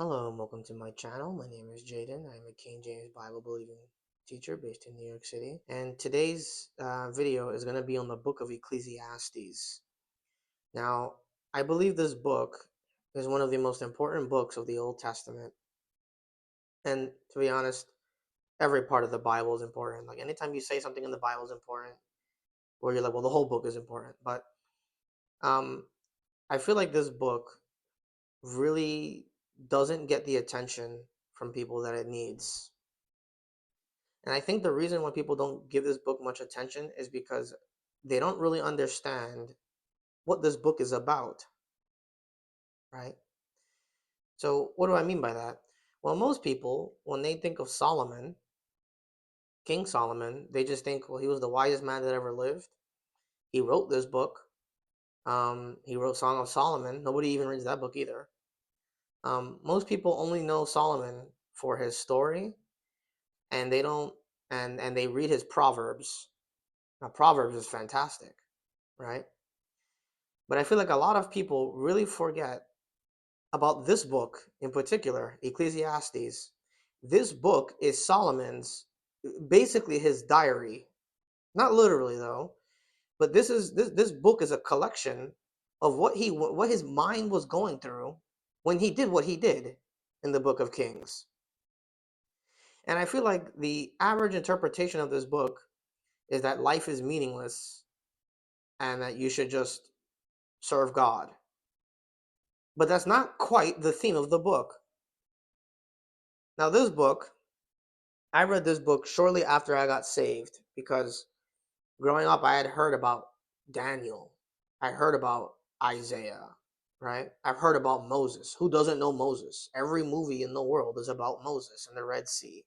Hello and welcome to my channel. My name is Jaden. I'm a King James Bible believing teacher based in New York City. And today's video is going to be on the book of Ecclesiastes. Now, I believe this book is one of the most important books of the Old Testament. And to be honest, every part of the Bible is important. Like anytime you say something in the Bible is important, or you're like, well, the whole book is important. But um, I feel like this book really doesn't get the attention from people that it needs. And I think the reason why people don't give this book much attention is because they don't really understand what this book is about, right? So, what do I mean by that? Well, most people, when they think of Solomon, King Solomon, they just think, well, he was the wisest man that ever lived. He wrote this book. He wrote Song of Solomon. Nobody even reads that book either. Most people only know Solomon for his story, and they don't, and they read his Proverbs. Now, Proverbs is fantastic, right? But I feel like a lot of people really forget about this book in particular, Ecclesiastes. This book is Solomon's, basically his diary. Not literally though, but this book is a collection of what his mind was going through when he did what he did in the book of Kings. And I feel like the average interpretation of this book is that life is meaningless and that you should just serve God. But that's not quite the theme of the book. Now, this book, I read this book shortly after I got saved because growing up, I had heard about Daniel. I heard about Isaiah, right? I've heard about Moses. Who doesn't know Moses? Every movie in the world is about Moses and the Red Sea.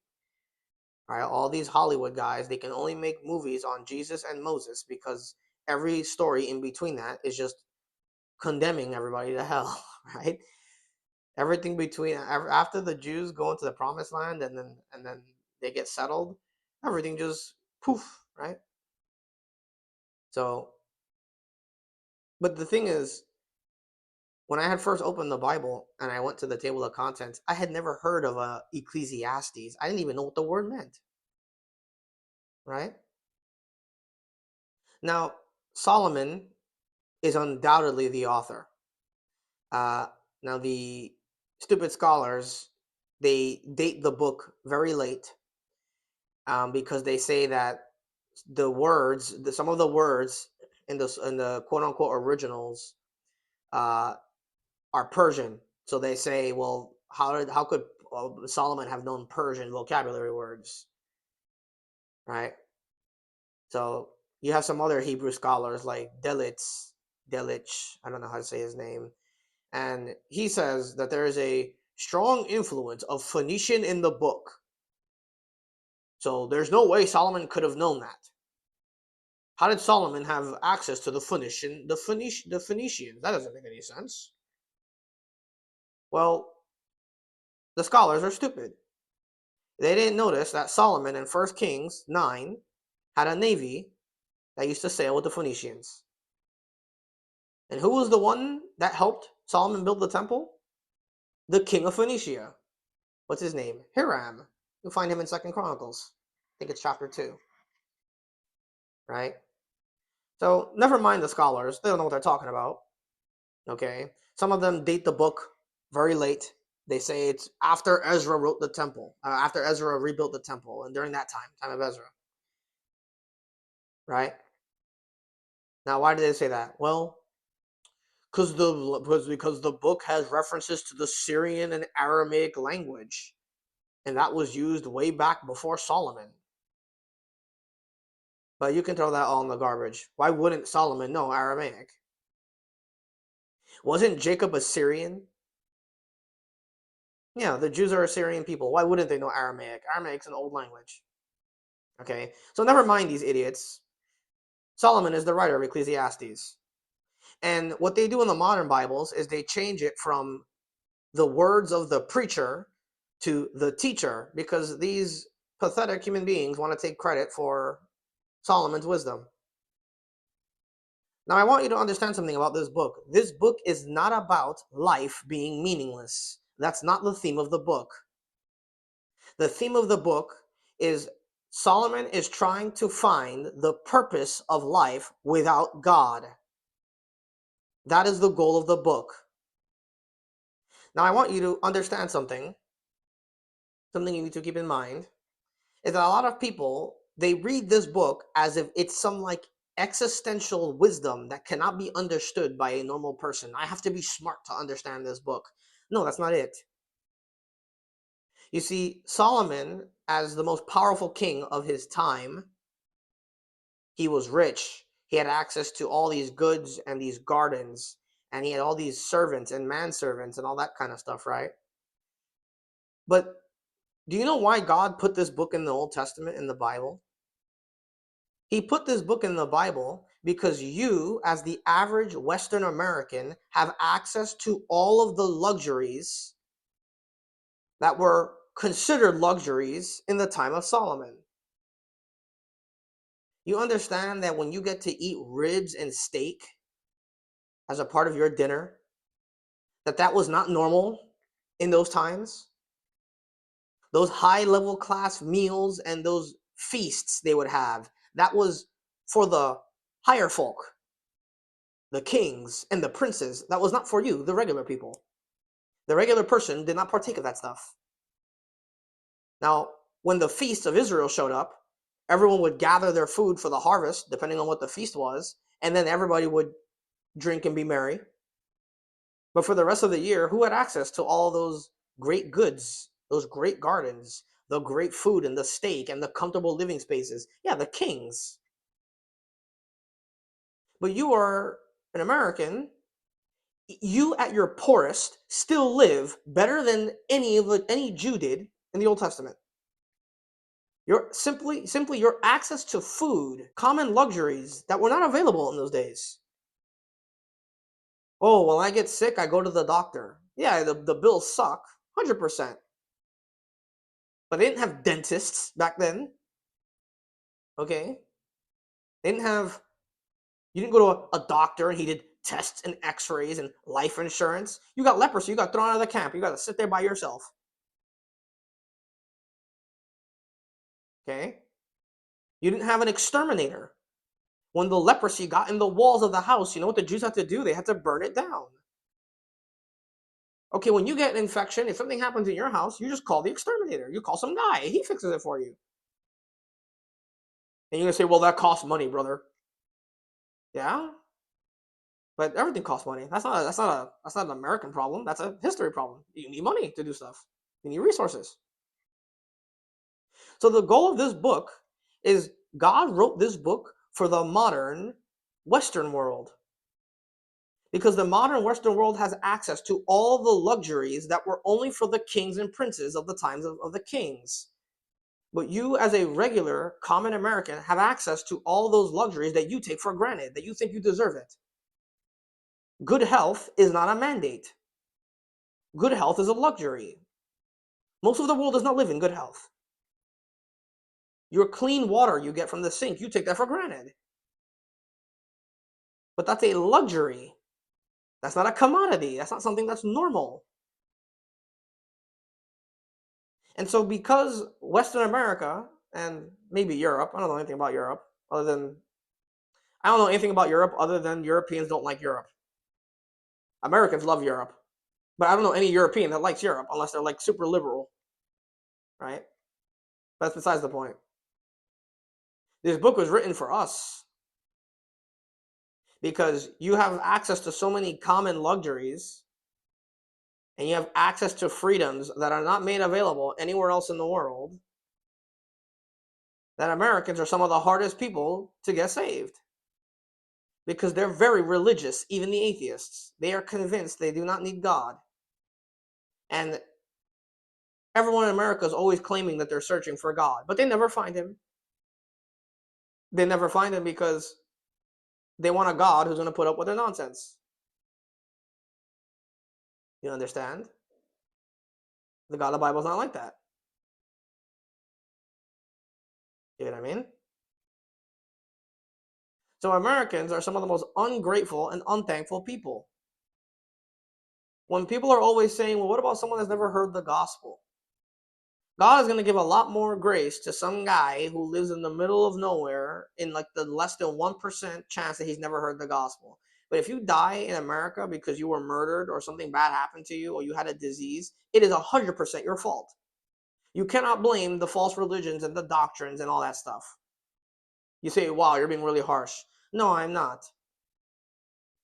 Right? All these Hollywood guys, they can only make movies on Jesus and Moses because every story in between that is just condemning everybody to hell, right? Everything between after the Jews go into the promised land and then they get settled, everything just poof, right? So, but the thing is, when I had first opened the Bible and I went to the table of contents, I had never heard of a Ecclesiastes. I didn't even know what the word meant, right? Now, Solomon is undoubtedly the author. Uh, Now, the stupid scholars, they date the book very late, because they say that some of the words in the quote unquote originals, uh, are Persian. So they say, well, how could Solomon have known Persian vocabulary words, right? So you have some other Hebrew scholars like Delich, I don't know how to say his name, and he says that there is a strong influence of Phoenician in the book. So there's no way Solomon could have known that. How did Solomon have access to the Phoenicians? That doesn't make any sense. Well, the scholars are stupid. They didn't notice that Solomon in 1 Kings 9 had a navy that used to sail with the Phoenicians. And who was the one that helped Solomon build the temple? The king of Phoenicia. What's his name? Hiram. You'll find him in 2nd Chronicles. I think it's chapter 2. Right? So never mind the scholars. They don't know what they're talking about. Okay? Some of them date the book very late. They say it's after Ezra wrote the temple, after Ezra rebuilt the temple, and during that time of Ezra. Right? Now, why did they say that? Well, because the book has references to the Syrian and Aramaic language, and that was used way back before Solomon. But you can throw that all in the garbage. Why wouldn't Solomon know Aramaic? Wasn't Jacob Assyrian? Yeah, the Jews are Assyrian people. Why wouldn't they know Aramaic? Aramaic's an old language. Okay, so never mind these idiots. Solomon is the writer of Ecclesiastes. And what they do in the modern Bibles is they change it from the words of the preacher to the teacher, because these pathetic human beings want to take credit for Solomon's wisdom. Now, I want you to understand something about this book. This book is not about life being meaningless. That's not the theme of the book. The theme of the book is Solomon is trying to find the purpose of life without God. That is the goal of the book. Now, I want you to understand something you need to keep in mind, is that a lot of people, they read this book as if it's some like existential wisdom that cannot be understood by a normal person. I have to be smart to understand this book. No, that's not it. You see, Solomon, as the most powerful king of his time, he was rich. He had access to all these goods and these gardens, and he had all these servants and manservants and all that kind of stuff, right? But do you know why God put this book in the Old Testament in the Bible? He put this book in the Bible because you, as the average Western American, have access to all of the luxuries that were considered luxuries in the time of Solomon. You understand that when you get to eat ribs and steak as a part of your dinner, that was not normal in those times? Those high level class meals and those feasts they would have, that was for the higher folk, the kings and the princes. That was not for you, the regular people. The regular person did not partake of that stuff. Now, when the feast of Israel showed up, everyone would gather their food for the harvest, depending on what the feast was, and then everybody would drink and be merry. But for the rest of the year, who had access to all those great goods, those great gardens, the great food and the steak and the comfortable living spaces? Yeah, the kings. But you are an American. You at your poorest still live better than any Jew did in the Old Testament. Your simply your access to food, common luxuries that were not available in those days. Oh, when I get sick, I go to the doctor. Yeah, the bills suck, 100%. But they didn't have dentists back then. Okay, they didn't have. You didn't go to a doctor and he did tests and X-rays and life insurance. You got leprosy. You got thrown out of the camp. You got to sit there by yourself. Okay, you didn't have an exterminator. When the leprosy got in the walls of the house, you know what the Jews had to do? They had to burn it down. Okay, when you get an infection, if something happens in your house, you just call the exterminator. You call some guy. He fixes it for you. And you're going to say, well, that costs money, brother. Yeah, but everything costs money. That's not an American problem. That's a history problem. You need money to do stuff. You need resources. So the goal of this book is God wrote this book for the modern Western world. Because the modern Western world has access to all the luxuries that were only for the kings and princes of the times of the kings. But you, as a regular, common American, have access to all those luxuries that you take for granted, that you think you deserve it. Good health is not a mandate. Good health is a luxury. Most of the world does not live in good health. Your clean water you get from the sink, you take that for granted. But that's a luxury. That's not a commodity. That's not something that's normal. And so because Western America and maybe Europe, I don't know anything about Europe other than I don't know anything about Europe other than Europeans don't like Europe. Americans love Europe. But I don't know any European that likes Europe unless they're like super liberal, right? That's besides the point. This book was written for us because you have access to so many common luxuries and you have access to freedoms that are not made available anywhere else in the world, that Americans are some of the hardest people to get saved because they're very religious, even the atheists. They are convinced they do not need God. And everyone in America is always claiming that they're searching for God, but they never find him. They never find him because they want a God who's going to put up with their nonsense. You understand? The God of the Bible is not like that. You know what I mean? So Americans are some of the most ungrateful and unthankful people. When people are always saying, well, what about someone that's never heard the gospel? God is going to give a lot more grace to some guy who lives in the middle of nowhere in like the less than 1% chance that he's never heard the gospel. But if you die in America because you were murdered or something bad happened to you or you had a disease, it is 100% your fault. You cannot blame the false religions and the doctrines and all that stuff. You say, wow, you're being really harsh. No, I'm not.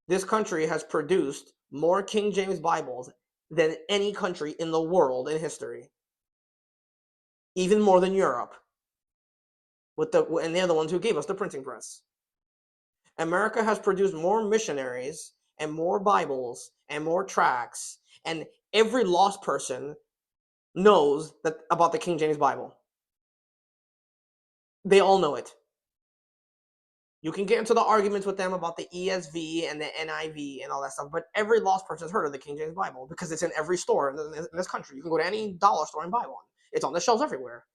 This country has produced more King James Bibles than any country in the world in history, even more than Europe. And they're the ones who gave us the printing press. America has produced more missionaries and more Bibles and more tracts, and every lost person knows that about the King James Bible. They all know it. You can get into the arguments with them about the ESV and the NIV and all that stuff, but every lost person has heard of the King James Bible because it's in every store in this country. You can go to any dollar store and buy one. It's on the shelves everywhere.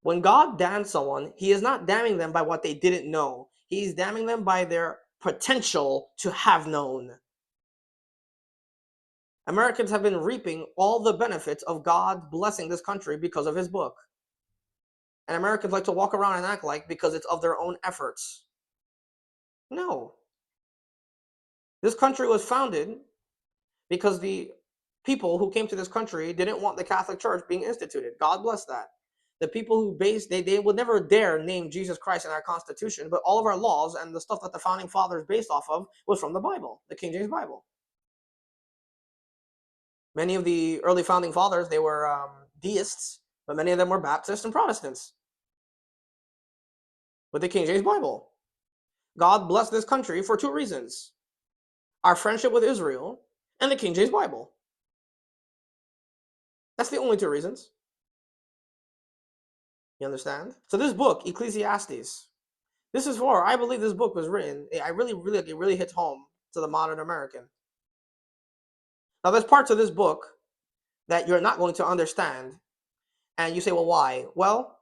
When God damns someone, he is not damning them by what they didn't know. He's damning them by their potential to have known. Americans have been reaping all the benefits of God blessing this country because of his book. And Americans like to walk around and act like because it's of their own efforts. No. This country was founded because the people who came to this country didn't want the Catholic Church being instituted. God bless that. The people who they would never dare name Jesus Christ in our Constitution, but all of our laws and the stuff that the founding fathers based off of was from the Bible, the King James Bible. Many of the early founding fathers, they were deists, but many of them were Baptists and Protestants with the King James Bible. God blessed this country for two reasons: our friendship with Israel and the King James Bible. That's the only two reasons. You understand? So this book, Ecclesiastes, this is for, I believe this book was written, it really hits home to the modern American. Now there's parts of this book that you're not going to understand, and you say, well, why? Well,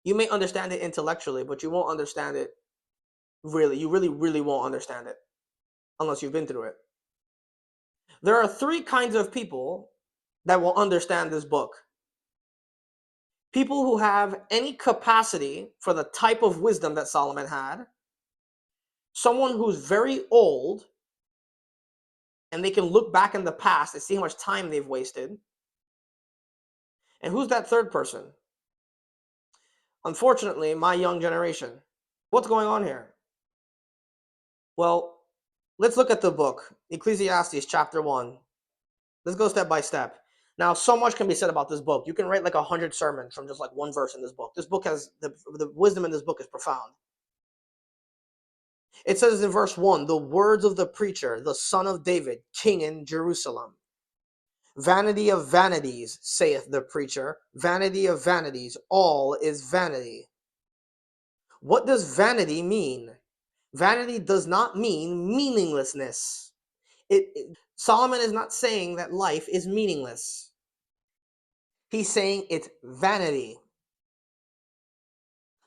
you may understand it intellectually, but you won't understand it really. You really won't understand it unless you've been through it. There are three kinds of people that will understand this book. People who have any capacity for the type of wisdom that Solomon had, someone who's very old and they can look back in the past and see how much time they've wasted. And who's that third person? Unfortunately, my young generation. What's going on here? Well, let's look at the book, Ecclesiastes chapter 1. Let's go step by step. Now, so much can be said about this book. You can write like 100 sermons from just like one verse in this book. This book has, the wisdom in this book is profound. It says in verse 1, the words of the preacher, the son of David, king in Jerusalem. Vanity of vanities, saith the preacher, vanity of vanities, all is vanity. What does vanity mean? Vanity does not mean meaninglessness. Solomon is not saying that life is meaningless. He's saying it's vanity.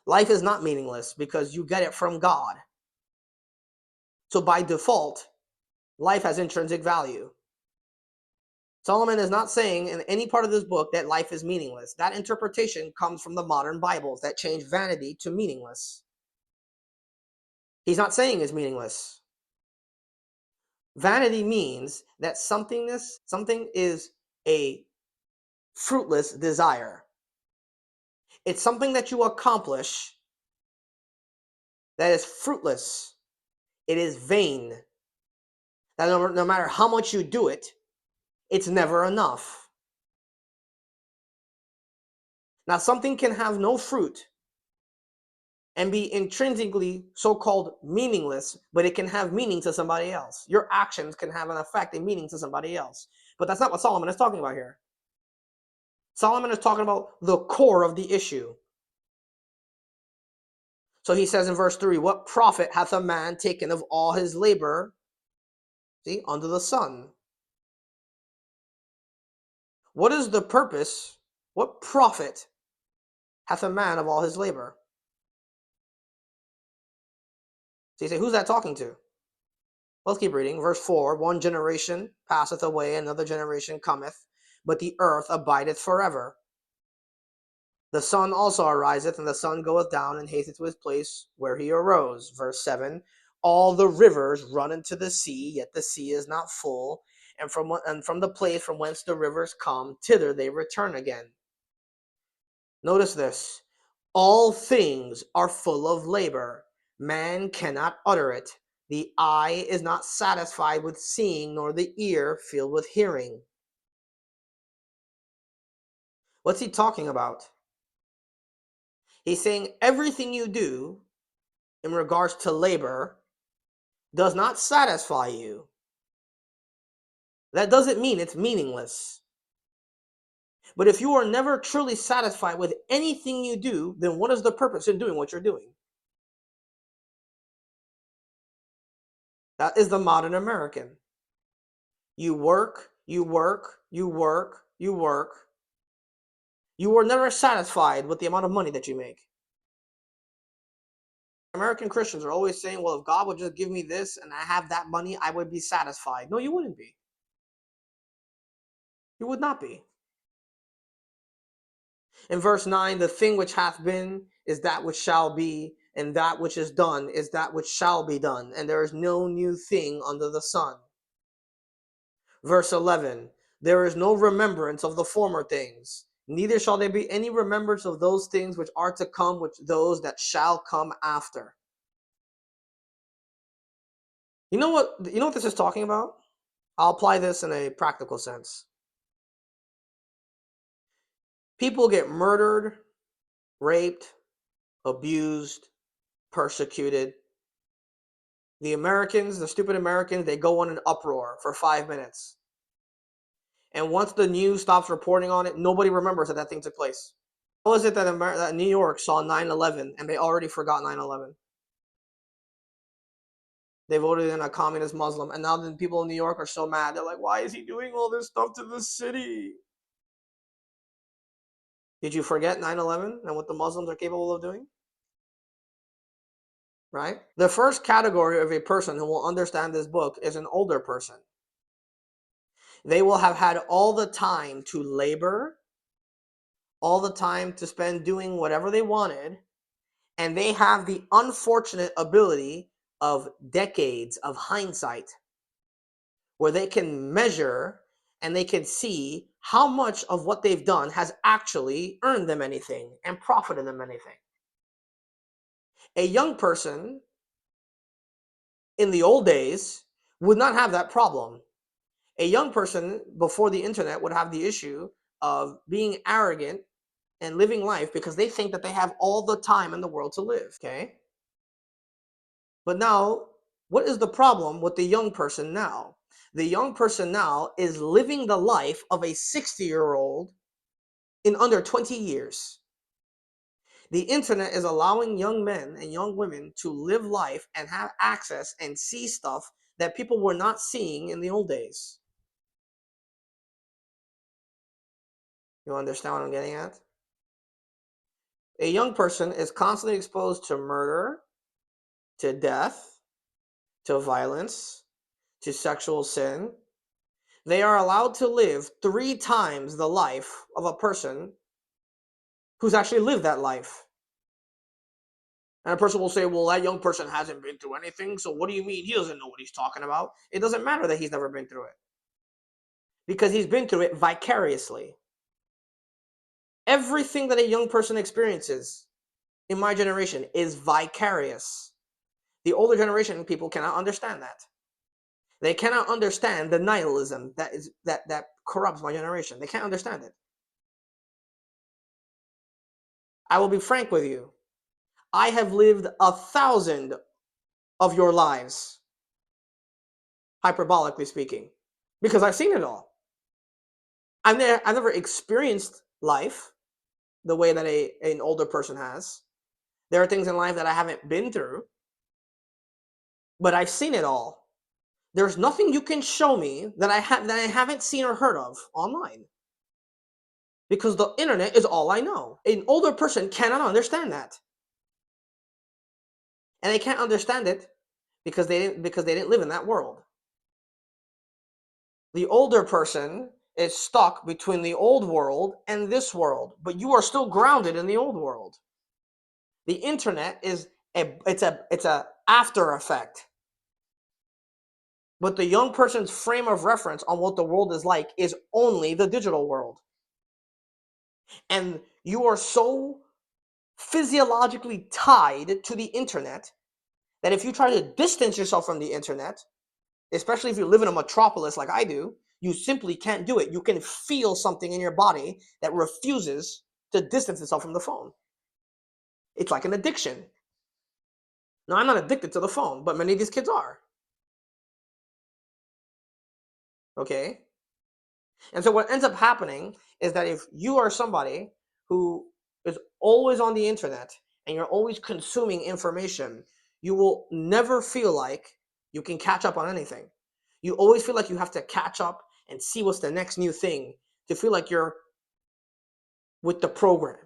Life is not meaningless because you get it from God. So by default, life has intrinsic value. Solomon is not saying in any part of this book that life is meaningless. That interpretation comes from the modern Bibles that change vanity to meaningless. He's not saying it's meaningless. Vanity means that something is a fruitless desire. It's something that you accomplish that is fruitless. It is vain. That no matter how much you do it, it's never enough. Now, something can have no fruit and be intrinsically so-called meaningless, but it can have meaning to somebody else. Your actions can have an effect and meaning to somebody else. But that's not what Solomon is talking about here. Solomon is talking about the core of the issue. So he says in verse 3, what profit hath a man taken of all his labor, see, under the sun? What is the purpose? What profit hath a man of all his labor? So you say, who's that talking to? Let's keep reading. Verse 4, one generation passeth away, another generation cometh, but the earth abideth forever. The sun also ariseth, and the sun goeth down, and hateth to his place where he arose. Verse 7, all the rivers run into the sea, yet the sea is not full, and from the place from whence the rivers come, thither they return again. Notice this. All things are full of labor. Man cannot utter it. The eye is not satisfied with seeing, nor the ear filled with hearing. What's he talking about? He's saying everything you do in regards to labor does not satisfy you. That doesn't mean it's meaningless. But if you are never truly satisfied with anything you do, then what is the purpose in doing what you're doing? That is the modern American. You work, you work, you work, you work. You are never satisfied with the amount of money that you make. American Christians are always saying, well, if God would just give me this and I have that money, I would be satisfied. No, you wouldn't be. You would not be. In verse 9, the thing which hath been is that which shall be, and that which is done is that which shall be done, and there is no new thing under the sun. Verse 11, there is no remembrance of the former things, neither shall there be any remembrance of those things which are to come, which those that shall come after. You know what this is talking about? I'll apply this in a practical sense. People get murdered, raped, abused, persecuted. The Americans, the stupid Americans, they go on an uproar for 5 minutes. And once the news stops reporting on it, nobody remembers that thing took place. How is it that New York saw 9/11 and they already forgot 9/11? They voted in a communist Muslim, and now the people in New York are so mad. They're like, why is he doing all this stuff to the city? Did you forget 9/11 and what the Muslims are capable of doing? Right? The first category of a person who will understand this book is an older person. They will have had all the time to labor, all the time to spend doing whatever they wanted, and they have the unfortunate ability of decades of hindsight where they can measure and they can see how much of what they've done has actually earned them anything and profited them anything. A young person in the old days would not have that problem. A young person before the internet would have the issue of being arrogant and living life because they think that they have all the time in the world to live, okay? But now, what is the problem with the young person now? The young person now is living the life of a 60-year-old in under 20 years. The internet is allowing young men and young women to live life and have access and see stuff that people were not seeing in the old days. You understand what I'm getting at? A young person is constantly exposed to murder, to death, to violence, to sexual sin. They are allowed to live 3 times the life of a person who's actually lived that life. And a person will say, well, that young person hasn't been through anything, so what do you mean? He doesn't know what he's talking about. It doesn't matter that he's never been through it, because he's been through it vicariously. Everything that a young person experiences in my generation is vicarious. The older generation people cannot understand that. They cannot understand the nihilism that corrupts my generation. They can't understand it. I will be frank with you. I have lived 1,000 of your lives, hyperbolically speaking, because I've seen it all. I've never experienced life the way that an older person has. There are things in life that I haven't been through, but I've seen it all. There's nothing you can show me that I haven't seen or heard of online, because the internet is all I know. An older person cannot understand that, and they can't understand it because they didn't live in that world. The older person is stuck between the old world and this world, but you are still grounded in the old world. The internet is a after effect. But the young person's frame of reference on what the world is like is only the digital world. And you are so physiologically tied to the internet that if you try to distance yourself from the internet, especially if you live in a metropolis like I do, you simply can't do it. You can feel something in your body that refuses to distance itself from the phone. It's like an addiction. Now, I'm not addicted to the phone, but many of these kids are. Okay? And so what ends up happening is that if you are somebody who is always on the internet and you're always consuming information, you will never feel like you can catch up on anything. You always feel like you have to catch up and see what's the next new thing to feel like you're with the program.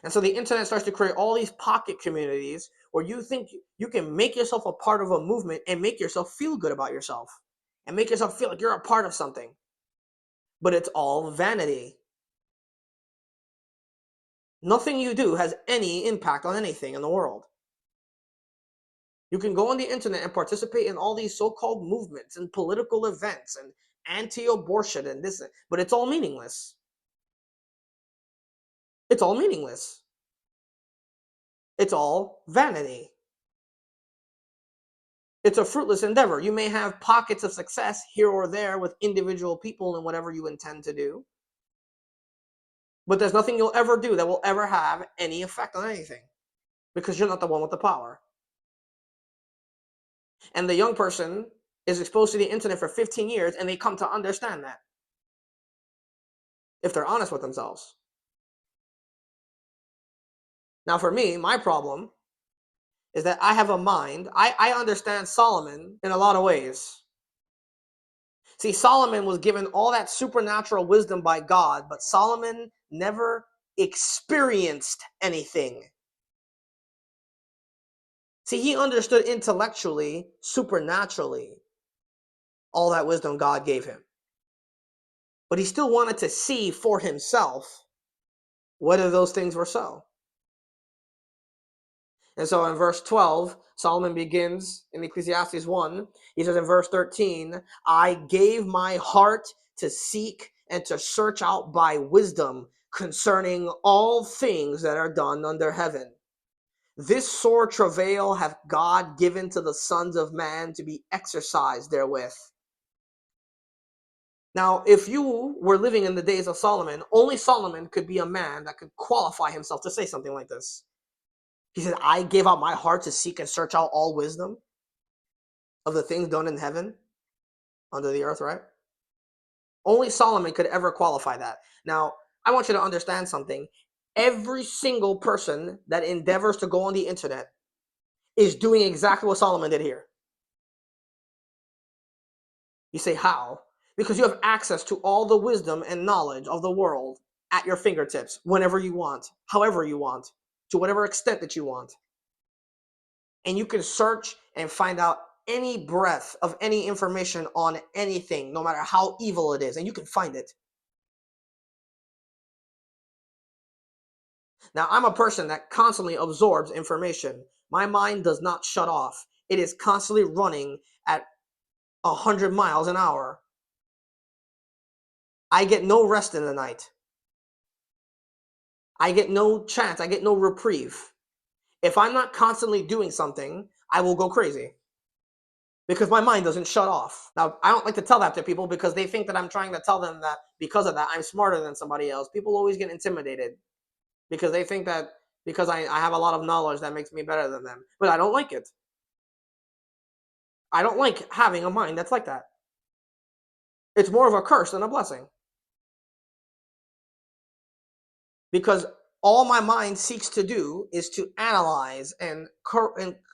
And so the internet starts to create all these pocket communities where you think you can make yourself a part of a movement and make yourself feel good about yourself and make yourself feel like you're a part of something. But it's all vanity. Nothing you do has any impact on anything in the world. You can go on the internet and participate in all these so-called movements and political events and anti-abortion and this, but it's all meaningless. It's all meaningless. It's all vanity. It's a fruitless endeavor. You may have pockets of success here or there with individual people in whatever you intend to do, but there's nothing you'll ever do that will ever have any effect on anything because you're not the one with the power. And the young person is exposed to the internet for 15 years and they come to understand that if they're honest with themselves. Now, for me, my problem is that I have a mind. I understand Solomon in a lot of ways. See, Solomon was given all that supernatural wisdom by God, but Solomon never experienced anything. See, he understood intellectually, supernaturally, all that wisdom God gave him. But he still wanted to see for himself whether those things were so. And so in verse 12, Solomon begins in Ecclesiastes 1. He says in verse 13, I gave my heart to seek and to search out by wisdom concerning all things that are done under heaven. This sore travail hath God given to the sons of man to be exercised therewith. Now, if you were living in the days of Solomon, only Solomon could be a man that could qualify himself to say something like this. He said, I gave out my heart to seek and search out all wisdom of the things done in heaven, under the earth, right? Only Solomon could ever qualify that. Now, I want you to understand something. Every single person that endeavors to go on the internet is doing exactly what Solomon did here. You say, how? Because you have access to all the wisdom and knowledge of the world at your fingertips, whenever you want, however you want, to whatever extent that you want. And you can search and find out any breath of any information on anything, no matter how evil it is, and you can find it. Now, I'm a person that constantly absorbs information. My mind does not shut off. It is constantly running at 100 miles an hour. I get no rest in the night. I get no chance. I get no reprieve. If I'm not constantly doing something, I will go crazy because my mind doesn't shut off. Now, I don't like to tell that to people because they think that I'm trying to tell them that because of that, I'm smarter than somebody else. People always get intimidated because they think that because I have a lot of knowledge that makes me better than them. But I don't like it. I don't like having a mind that's like that. It's more of a curse than a blessing. Because all my mind seeks to do is to analyze and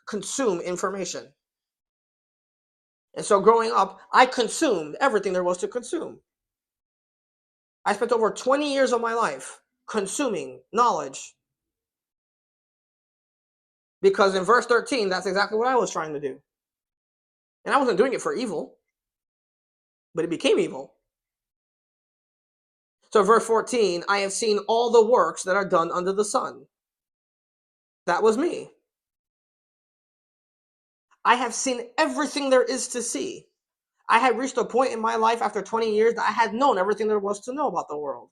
consume information. And so growing up, I consumed everything there was to consume. I spent over 20 years of my life consuming knowledge. Because in verse 13, that's exactly what I was trying to do. And I wasn't doing it for evil, but it became evil. So verse 14, I have seen all the works that are done under the sun. That was me. I have seen everything there is to see. I had reached a point in my life after 20 years that I had known everything there was to know about the world.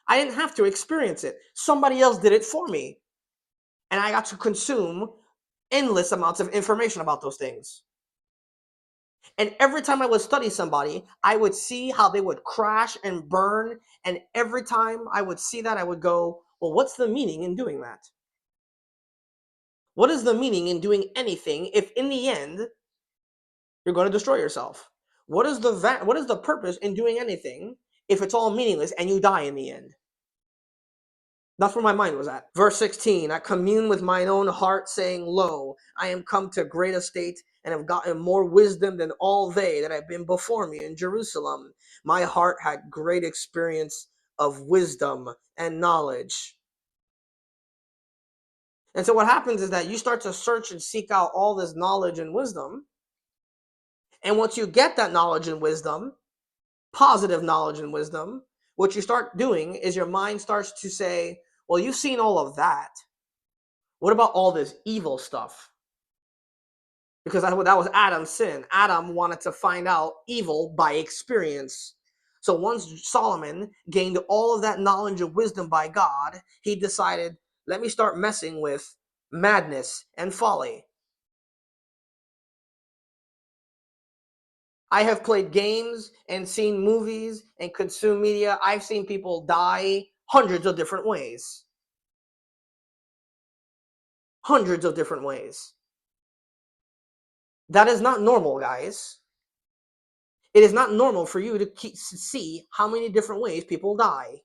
I didn't have to experience it. Somebody else did it for me. And I got to consume endless amounts of information about those things. And every time I would study somebody, I would see how they would crash and burn. And every time I would see that, I would go, well, what's the meaning in doing that? What is the meaning in doing anything if in the end you're going to destroy yourself? What is the purpose in doing anything if it's all meaningless and you die in the end? That's where my mind was at. Verse 16, I commune with mine own heart, saying, lo, I am come to great estate, and have gotten more wisdom than all they that have been before me in Jerusalem. My heart had great experience of wisdom and knowledge. And so what happens is that you start to search and seek out all this knowledge and wisdom. And once you get that knowledge and wisdom, positive knowledge and wisdom, what you start doing is your mind starts to say, well, you've seen all of that. What about all this evil stuff? Because that was Adam's sin. Adam wanted to find out evil by experience. So once Solomon gained all of that knowledge and wisdom by God, he decided, let me start messing with madness and folly. I have played games and seen movies and consumed media. I've seen people die hundreds of different ways. Hundreds of different ways. That is not normal, guys. It is not normal for you to see how many different ways people die.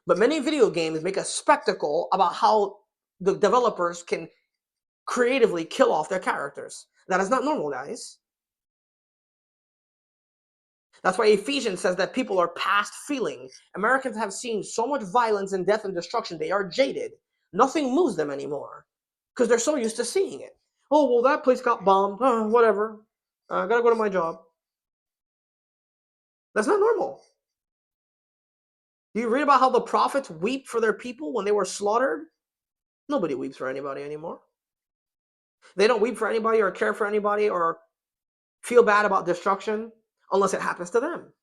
But many video games make a spectacle about how the developers can creatively kill off their characters. That is not normal, guys. That's why Ephesians says that people are past feeling. Americans have seen so much violence and death and destruction, they are jaded. Nothing moves them anymore because they're so used to seeing it. Oh, well, that place got bombed. Whatever. I gotta go to my job. That's not normal. Do you read about how the prophets weep for their people when they were slaughtered? Nobody weeps for anybody anymore. They don't weep for anybody or care for anybody or feel bad about destruction unless it happens to them.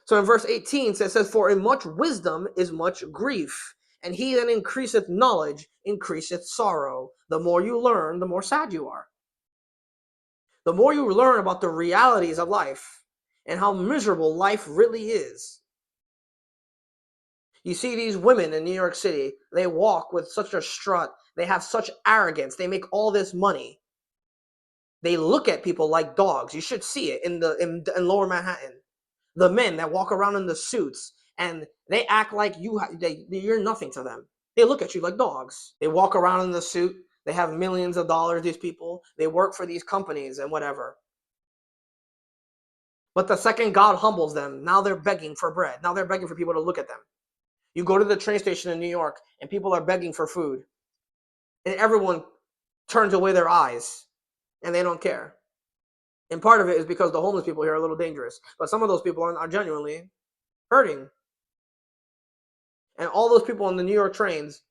So in verse 18 it says, for in much wisdom is much grief, and he that increaseth knowledge increaseth sorrow. The more you learn, the more sad you are. The more you learn about the realities of life and how miserable life really is. You see these women in New York City, they walk with such a strut, they have such arrogance, they make all this money. They look at people like dogs. You should see it in Lower Manhattan. The men that walk around in the suits and they act like you're nothing to them. They look at you like dogs. They walk around in the suit. They have millions of dollars, these people. They work for these companies and whatever. But the second God humbles them, now they're begging for bread. Now they're begging for people to look at them. You go to the train station in New York and people are begging for food. And everyone turns away their eyes and they don't care. And part of it is because the homeless people here are a little dangerous. But some of those people are genuinely hurting. And all those people on the New York trains,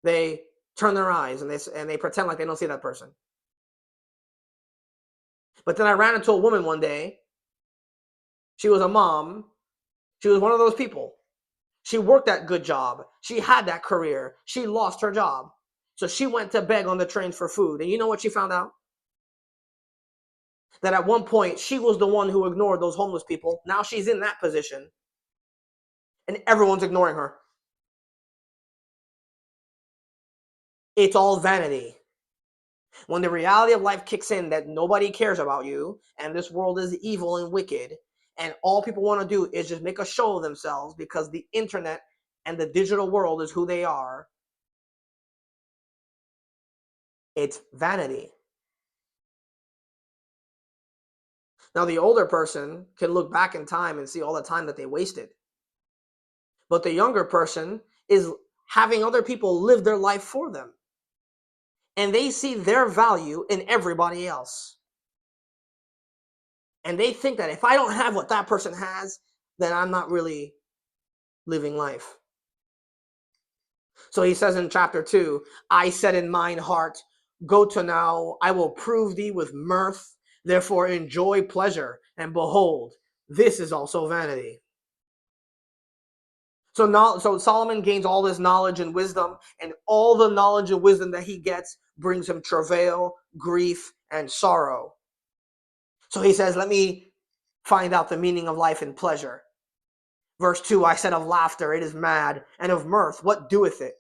they turn their eyes and they pretend like they don't see that person. But then I ran into a woman one day. She was a mom. She was one of those people. She worked that good job. She had that career. She lost her job. So she went to beg on the trains for food. And you know what she found out? That at one point, she was the one who ignored those homeless people. Now she's in that position. And everyone's ignoring her. It's all vanity. When the reality of life kicks in that nobody cares about you and this world is evil and wicked and all people want to do is just make a show of themselves because the internet and the digital world is who they are, it's vanity. Now the older person can look back in time and see all the time that they wasted. But the younger person is having other people live their life for them. And they see their value in everybody else. And they think that if I don't have what that person has, then I'm not really living life. So he says in chapter 2, I said in mine heart, go to now, I will prove thee with mirth, therefore enjoy pleasure, and behold, this is also vanity. So Solomon gains all this knowledge and wisdom, and all the knowledge and wisdom that he gets brings him travail, grief, and sorrow. So he says, let me find out the meaning of life and pleasure. Verse 2, I said of laughter, it is mad, and of mirth, what doeth it?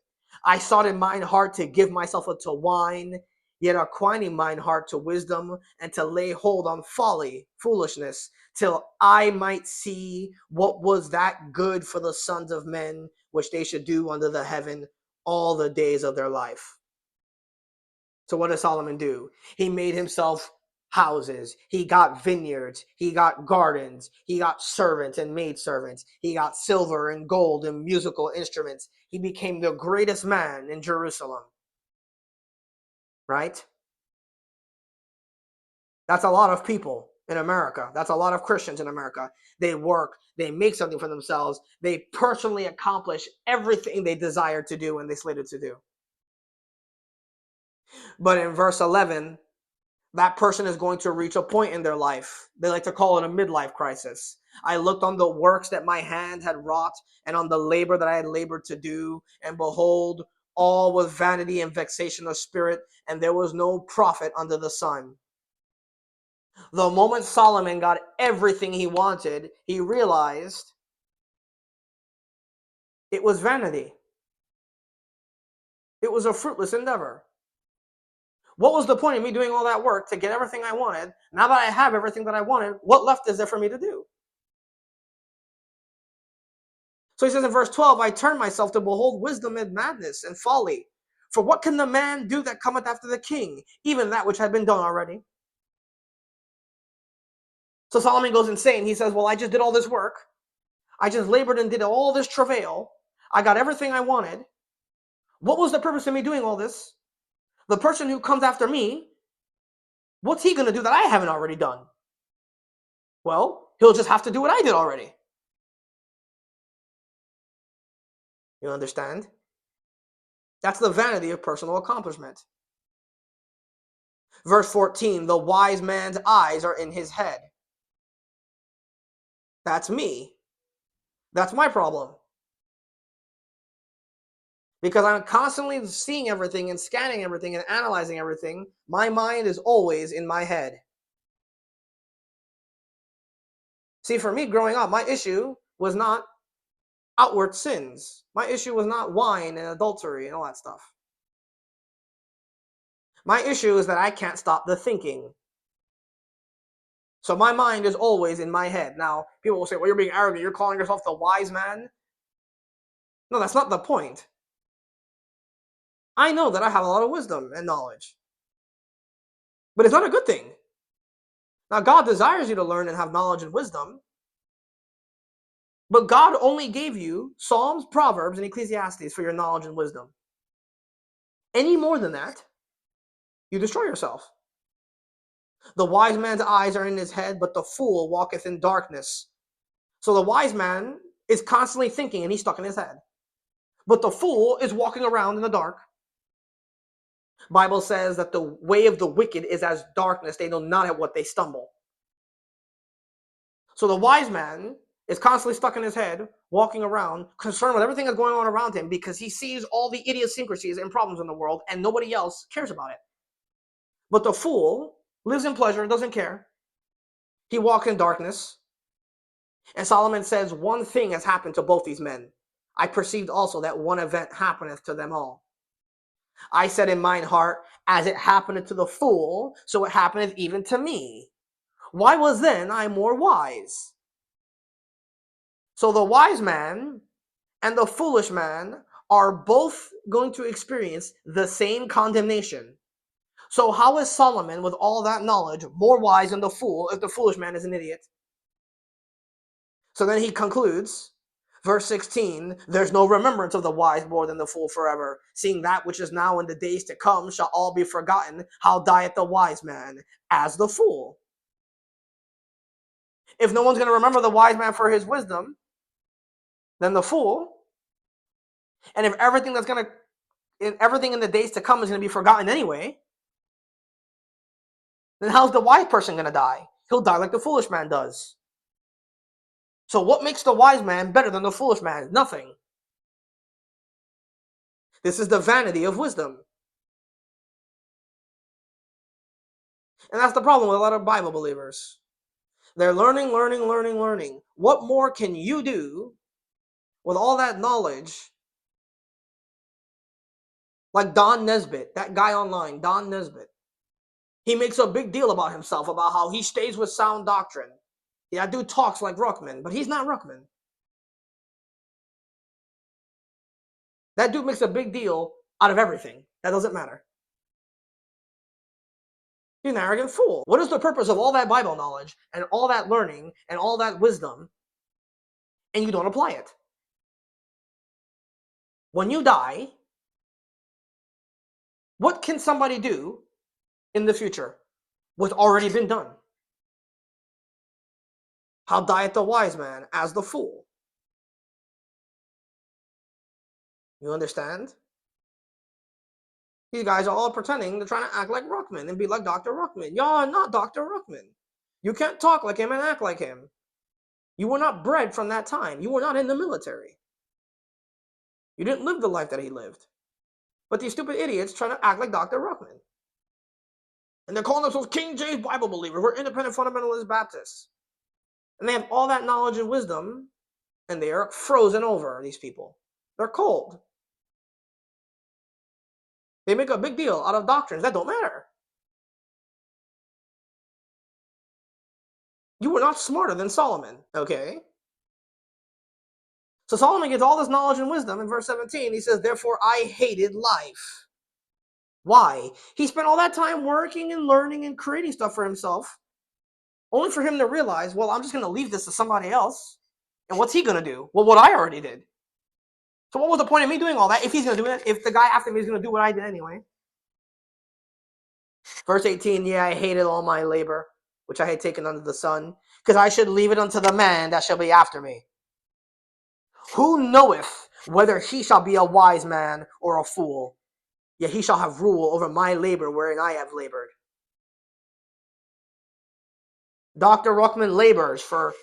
I sought in mine heart to give myself unto wine, yet acquiring mine heart to wisdom, and to lay hold on folly, foolishness, till I might see what was that good for the sons of men, which they should do under the heaven all the days of their life. So what does Solomon do? He made himself houses, he got vineyards, he got gardens, he got servants and maidservants, he got silver and gold and musical instruments. He became the greatest man in Jerusalem. Right? That's a lot of people in America. That's a lot of Christians in America. They work, they make something for themselves, they personally accomplish everything they desire to do and they slated to do. But in verse 11, that person is going to reach a point in their life. They like to call it a midlife crisis. I looked on the works that my hand had wrought and on the labor that I had labored to do, and behold, all was vanity and vexation of spirit, and there was no profit under the sun. The moment Solomon got everything he wanted, he realized it was vanity. It was a fruitless endeavor. What was the point of me doing all that work to get everything I wanted? Now that I have everything that I wanted, what left is there for me to do? So he says in verse 12, I turn myself to behold wisdom and madness and folly. For what can the man do that cometh after the king? Even that which had been done already. So Solomon goes insane. He says, well, I just did all this work. I just labored and did all this travail. I got everything I wanted. What was the purpose of me doing all this? The person who comes after me, what's he going to do that I haven't already done? Well, he'll just have to do what I did already. You understand? That's the vanity of personal accomplishment. Verse 14, the wise man's eyes are in his head. That's me. That's my problem. Because I'm constantly seeing everything and scanning everything and analyzing everything. My mind is always in my head. See, for me growing up, my issue was not outward sins. My issue was not wine and adultery and all that stuff. My issue is that I can't stop the thinking. So my mind is always in my head. Now, people will say, well, you're being arrogant. You're calling yourself the wise man. No, that's not the point. I know that I have a lot of wisdom and knowledge. But it's not a good thing. Now, God desires you to learn and have knowledge and wisdom. But God only gave you Psalms, Proverbs, and Ecclesiastes for your knowledge and wisdom. Any more than that, you destroy yourself. The wise man's eyes are in his head, but the fool walketh in darkness. So the wise man is constantly thinking and he's stuck in his head. But the fool is walking around in the dark. Bible says that the way of the wicked is as darkness. They know not at what they stumble. So the wise man is constantly stuck in his head, walking around, concerned with everything that's going on around him because he sees all the idiosyncrasies and problems in the world and nobody else cares about it. But the fool lives in pleasure and doesn't care. He walks in darkness. And Solomon says, one thing has happened to both these men. I perceived also that one event happeneth to them all. I said in mine heart, as it happeneth to the fool, so it happeneth even to me. Why was then I more wise? So the wise man and the foolish man are both going to experience the same condemnation. So how is Solomon, with all that knowledge, more wise than the fool if the foolish man is an idiot? So then he concludes, Verse 16, there's no remembrance of the wise more than the fool forever. Seeing that which is now in the days to come shall all be forgotten. How dieth the wise man as the fool? If no one's going to remember the wise man for his wisdom, then the fool. And if everything in the days to come is going to be forgotten anyway, then how's the wise person going to die? He'll die like the foolish man does. So what makes the wise man better than the foolish man? Nothing. This is the vanity of wisdom. And that's the problem with a lot of Bible believers. They're learning. What more can you do with all that knowledge? Like Don Nesbitt, that guy online, Don Nesbitt. He makes a big deal about himself, about how he stays with sound doctrine. Yeah, that dude talks like Ruckman, but he's not Ruckman. That dude makes a big deal out of everything. That doesn't matter. He's an arrogant fool. What is the purpose of all that Bible knowledge and all that learning and all that wisdom, and you don't apply it? When you die, what can somebody do in the future? What's already been done? How dieth the wise man as the fool? You understand? These guys are all pretending they're trying to act like Ruckman and be like Dr. Ruckman. Y'all are not Dr. Ruckman. You can't talk like him and act like him. You were not bred from that time. You were not in the military. You didn't live the life that he lived. But these stupid idiots trying to act like Dr. Ruckman. And they're calling themselves KingJames-BibleBeliever. We're independent fundamentalist Baptists. And they have all that knowledge and wisdom, and they are frozen over, these people. They're cold. They make a big deal out of doctrines that don't matter. You were not smarter than Solomon, okay? So Solomon gets all this knowledge and wisdom in verse 17. He says, therefore I hated life. Why? He spent all that time working and learning and creating stuff for himself, only for him to realize, well, I'm just going to leave this to somebody else. And what's he going to do? Well, what I already did. So what was the point of me doing all that if he's going to do it, if the guy after me is going to do what I did anyway? Verse 18, yeah, I hated all my labor, which I had taken under the sun, because I should leave it unto the man that shall be after me. Who knoweth whether he shall be a wise man or a fool? Yet he shall have rule over my labor wherein I have labored. Dr. Ruckman labors for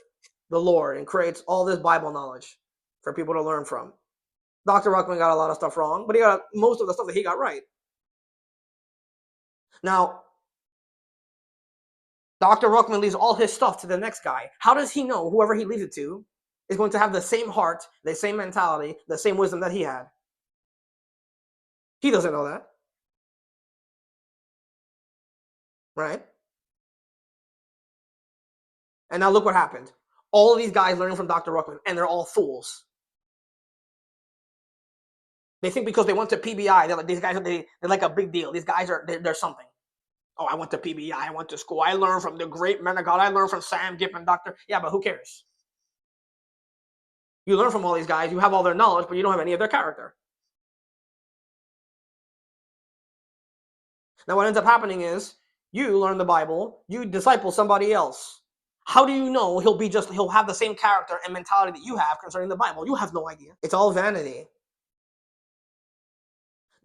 the Lord and creates all this Bible knowledge for people to learn from. Dr. Ruckman got a lot of stuff wrong, but he got most of the stuff that he got right. Now, Dr. Ruckman leaves all his stuff to the next guy. How does he know whoever he leaves it to is going to have the same heart, the same mentality, the same wisdom that he had? He doesn't know that. Right? And now look what happened. All of these guys learning from Dr. Ruckman, and they're all fools. They think because they went to PBI, they're like, these guys, they're like a big deal. These guys they're something. Oh, I went to PBI, I went to school. I learned from the great men of God. I learned from Sam Gippin, Dr. Yeah, but who cares? You learn from all these guys. You have all their knowledge, but you don't have any of their character. Now, what ends up happening is you learn the Bible, you disciple somebody else. How do you know he'll have the same character and mentality that you have concerning the Bible? You have no idea. It's all vanity.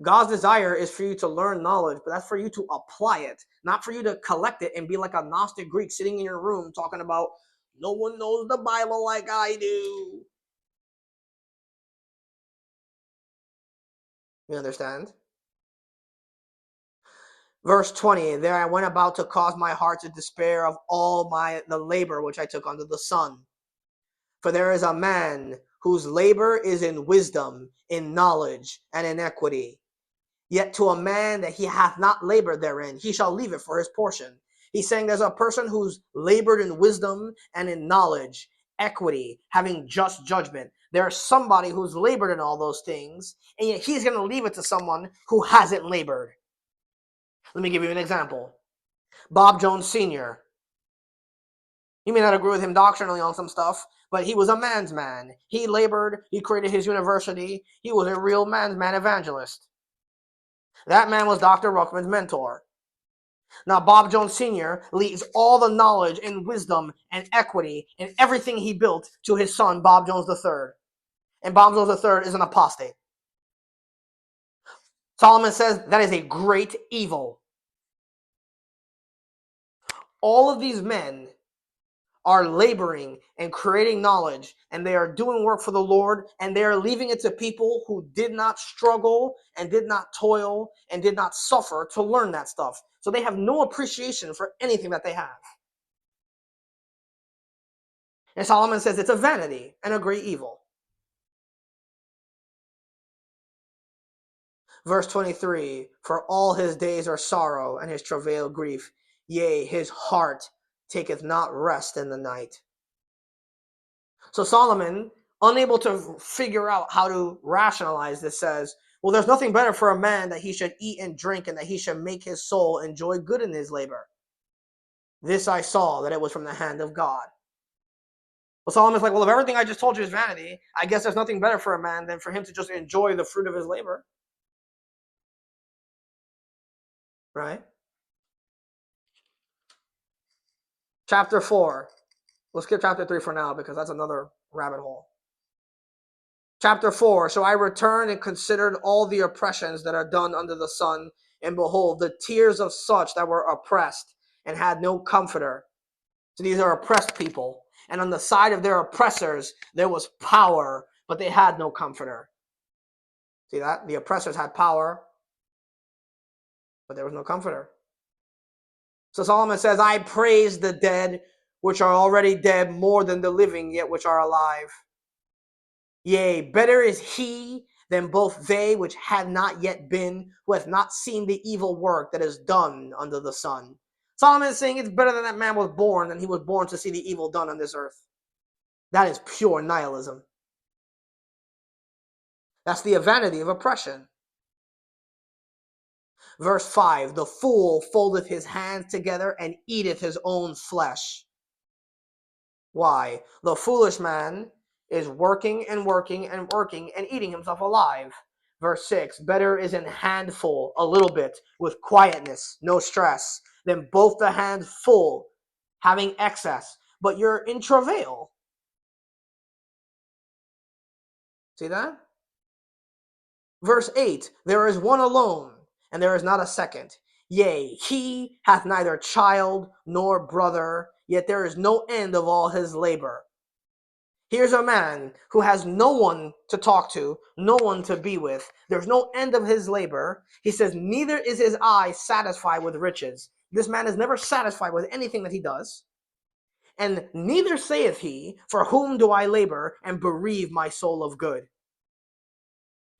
God's desire is for you to learn knowledge, but that's for you to apply it, not for you to collect it and be like a Gnostic Greek sitting in your room talking about, no one knows the Bible like I do. You understand? Verse 20, there I went about to cause my heart to despair of all the labor which I took under the sun. For there is a man whose labor is in wisdom, in knowledge, and in equity. Yet to a man that he hath not labored therein, he shall leave it for his portion. He's saying there's a person who's labored in wisdom and in knowledge, equity, having just judgment. There's somebody who's labored in all those things, and yet he's going to leave it to someone who hasn't labored. Let me give you an example. Bob Jones Sr. You may not agree with him doctrinally on some stuff, but he was a man's man. He labored. He created his university. He was a real man's man evangelist. That man was Dr. Ruckman's mentor. Now, Bob Jones Sr. leaves all the knowledge and wisdom and equity and everything he built to his son, Bob Jones III. And Bob Jones III is an apostate. Solomon says that is a great evil. All of these men are laboring and creating knowledge, and they are doing work for the Lord, and they are leaving it to people who did not struggle and did not toil and did not suffer to learn that stuff. So they have no appreciation for anything that they have. And Solomon says it's a vanity and a great evil. Verse 23, for all his days are sorrow, and his travail grief. Yea, his heart taketh not rest in the night. So Solomon, unable to figure out how to rationalize this, says, well, there's nothing better for a man that he should eat and drink, and that he should make his soul enjoy good in his labor. This I saw, that it was from the hand of God. Well, Solomon's like, well, if everything I just told you is vanity, I guess there's nothing better for a man than for him to just enjoy the fruit of his labor. Right? Chapter 4. We'll skip chapter 3 for now because that's another rabbit hole. Chapter 4. So I returned and considered all the oppressions that are done under the sun, and behold, the tears of such that were oppressed and had no comforter. So these are oppressed people. And on the side of their oppressors, there was power, but they had no comforter. See that? The oppressors had power, but there was no comforter. So Solomon says, I praise the dead, which are already dead, more than the living, yet which are alive. Yea, better is he than both they which had not yet been, who hath not seen the evil work that is done under the sun. Solomon is saying it's better that man was born than he was born to see the evil done on this earth. That is pure nihilism. That's the vanity of oppression. Verse 5, the fool foldeth his hands together and eateth his own flesh. Why? The foolish man is working and working and working and eating himself alive. Verse 6, better is an handful, a little bit, with quietness, no stress, than both the hands full, having excess, but you're in travail. See that? Verse 8, there is one alone, and there is not a second. Yea, he hath neither child nor brother, yet there is no end of all his labor. Here's a man who has no one to talk to, no one to be with. There's no end of his labor. He says, neither is his eye satisfied with riches. This man is never satisfied with anything that he does. And neither saith he, for whom do I labor and bereave my soul of good?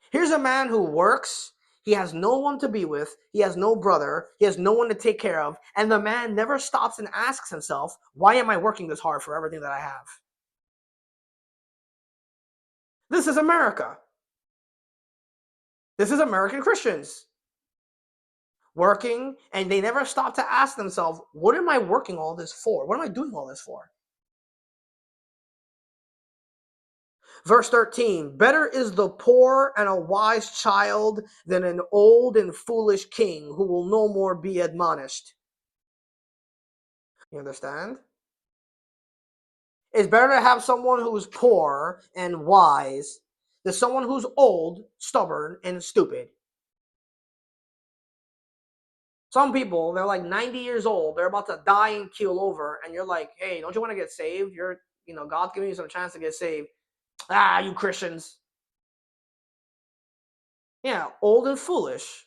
Here's a man who works. He has no one to be with. He has no brother. He has no one to take care of. And the man never stops and asks himself, why am I working this hard for everything that I have? This is America. This is American Christians working, and they never stop to ask themselves, what am I working all this for? What am I doing all this for? Verse 13, better is the poor and a wise child than an old and foolish king who will no more be admonished. You understand? It's better to have someone who's poor and wise than someone who's old, stubborn, and stupid. Some people, they're like 90 years old, they're about to die and keel over, and you're like, hey, don't you want to get saved? God's giving you some chance to get saved. Ah, you Christians. Yeah, old and foolish.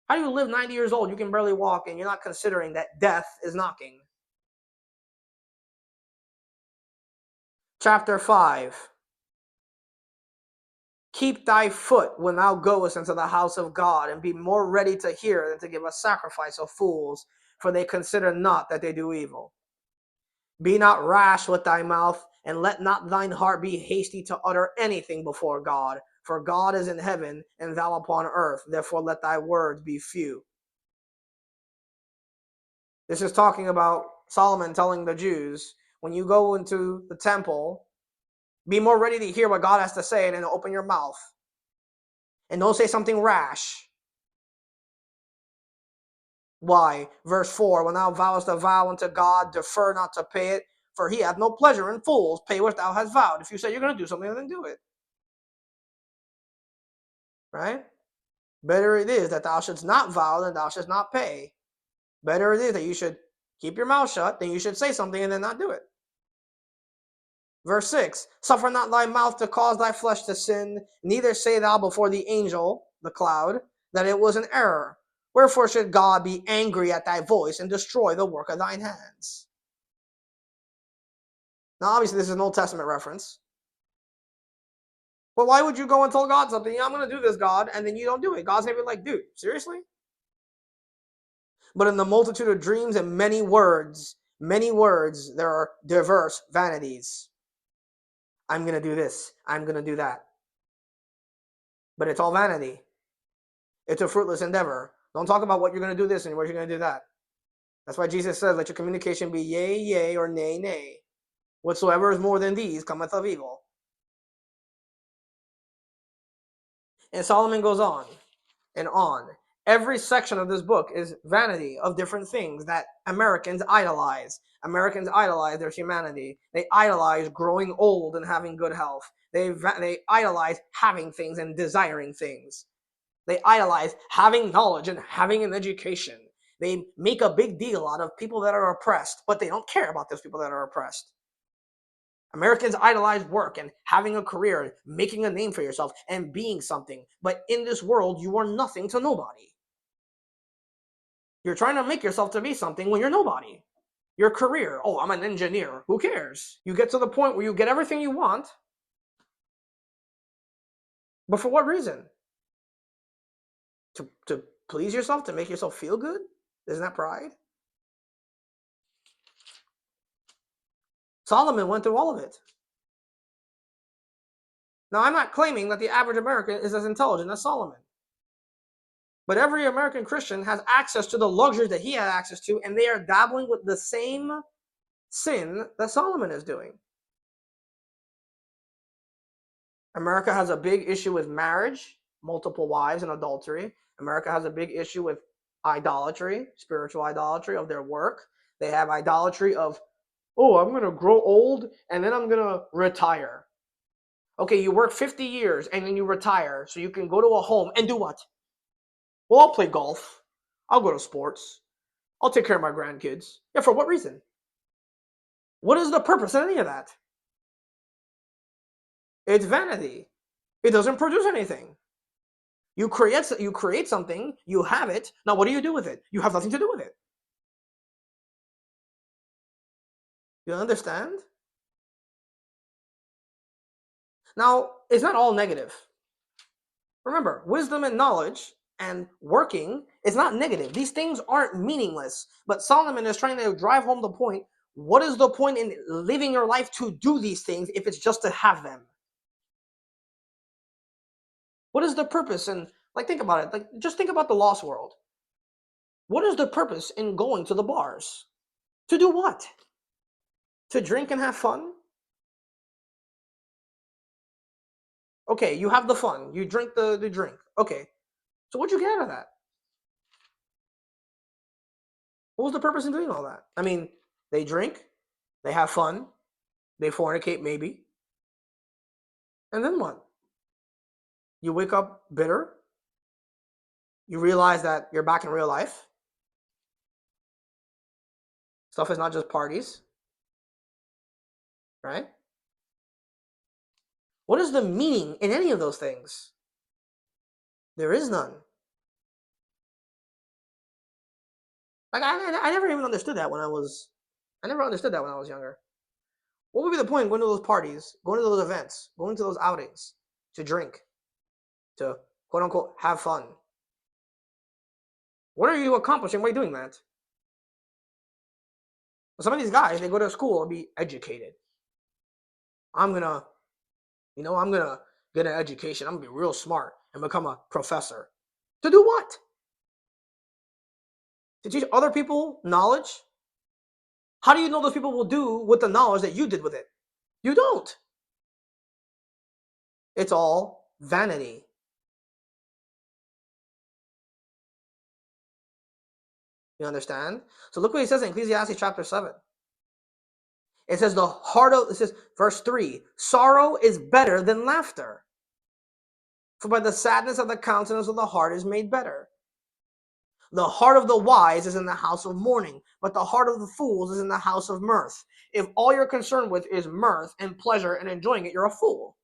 How do you live 90 years old? You can barely walk, and you're not considering that death is knocking. Chapter 5. Keep thy foot when thou goest into the house of God, and be more ready to hear than to give a sacrifice of fools, for they consider not that they do evil. Be not rash with thy mouth, and let not thine heart be hasty to utter anything before God. For God is in heaven, and thou upon earth. Therefore let thy words be few. This is talking about Solomon telling the Jews, when you go into the temple, be more ready to hear what God has to say and then open your mouth. And don't say something rash. Why? Verse 4, when thou vowest a vow unto God, defer not to pay it, for he hath no pleasure in fools. Pay what thou hast vowed. If you say you're going to do something, then do it. Right? Better it is that thou shouldst not vow than thou shouldst not pay. Better it is that you should keep your mouth shut than you should say something and then not do it. Verse 6, suffer not thy mouth to cause thy flesh to sin, neither say thou before the angel, the cloud, that it was an error. Wherefore should God be angry at thy voice and destroy the work of thine hands? Now, obviously, this is an Old Testament reference. But why would you go and tell God something? Yeah, I'm going to do this, God, and then you don't do it? God's going to be like, dude, seriously? But in the multitude of dreams and many words, there are diverse vanities. I'm going to do this. I'm going to do that. But it's all vanity. It's a fruitless endeavor. Don't talk about what you're going to do this and what you're going to do that. That's why Jesus says, let your communication be yea, yea, or nay, nay. Whatsoever is more than these cometh of evil. And Solomon goes on and on. Every section of this book is vanity of different things that Americans idolize. Americans idolize their humanity. They idolize growing old and having good health. They idolize having things and desiring things. They idolize having knowledge and having an education. They make a big deal out of people that are oppressed, but they don't care about those people that are oppressed. Americans idolize work and having a career, making a name for yourself, and being something. But in this world, you are nothing to nobody. You're trying to make yourself to be something when you're nobody. Your career, oh, I'm an engineer. Who cares? You get to the point where you get everything you want. But for what reason? To please yourself, to make yourself feel good? Isn't that pride? Solomon went through all of it. Now, I'm not claiming that the average American is as intelligent as Solomon. But every American Christian has access to the luxuries that he had access to, and they are dabbling with the same sin that Solomon is doing. America has a big issue with marriage, multiple wives, and adultery. America has a big issue with idolatry, spiritual idolatry of their work. They have idolatry of, oh, I'm going to grow old and then I'm going to retire. Okay, you work 50 years and then you retire so you can go to a home and do what? Well, I'll play golf. I'll go to sports. I'll take care of my grandkids. Yeah, for what reason? What is the purpose of any of that? It's vanity. It doesn't produce anything. You create something, you have it. Now, what do you do with it? You have nothing to do with it. You understand? Now, it's not all negative. Remember, wisdom and knowledge and working is not negative. These things aren't meaningless. But Solomon is trying to drive home the point. What is the point in living your life to do these things if it's just to have them? What is the purpose? And think about it. Just think about the lost world. What is the purpose in going to the bars? To do what? To drink and have fun? Okay, you have the fun. You drink the drink. Okay. So what'd you get out of that? What was the purpose in doing all that? I mean, they drink, they have fun, they fornicate maybe. And then what? You wake up bitter. You realize that you're back in real life. Stuff is not just parties. Right? What is the meaning in any of those things? There is none. I never even understood that when I was younger. What would be the point of going to those parties, going to those events, going to those outings, to drink, to quote unquote have fun? What are you accomplishing by doing that? Some of these guys, they go to school and be educated. I'm gonna get an education. I'm gonna be real smart and become a professor. To do what? To teach other people knowledge? How do you know those people will do with the knowledge that you did with it? You don't. It's all vanity. You understand? So look what he says in Ecclesiastes chapter 7. It says it says verse 3, sorrow is better than laughter. For by the sadness of the countenance of the heart is made better. The heart of the wise is in the house of mourning, but the heart of the fools is in the house of mirth. If all you're concerned with is mirth and pleasure and enjoying it, you're a fool.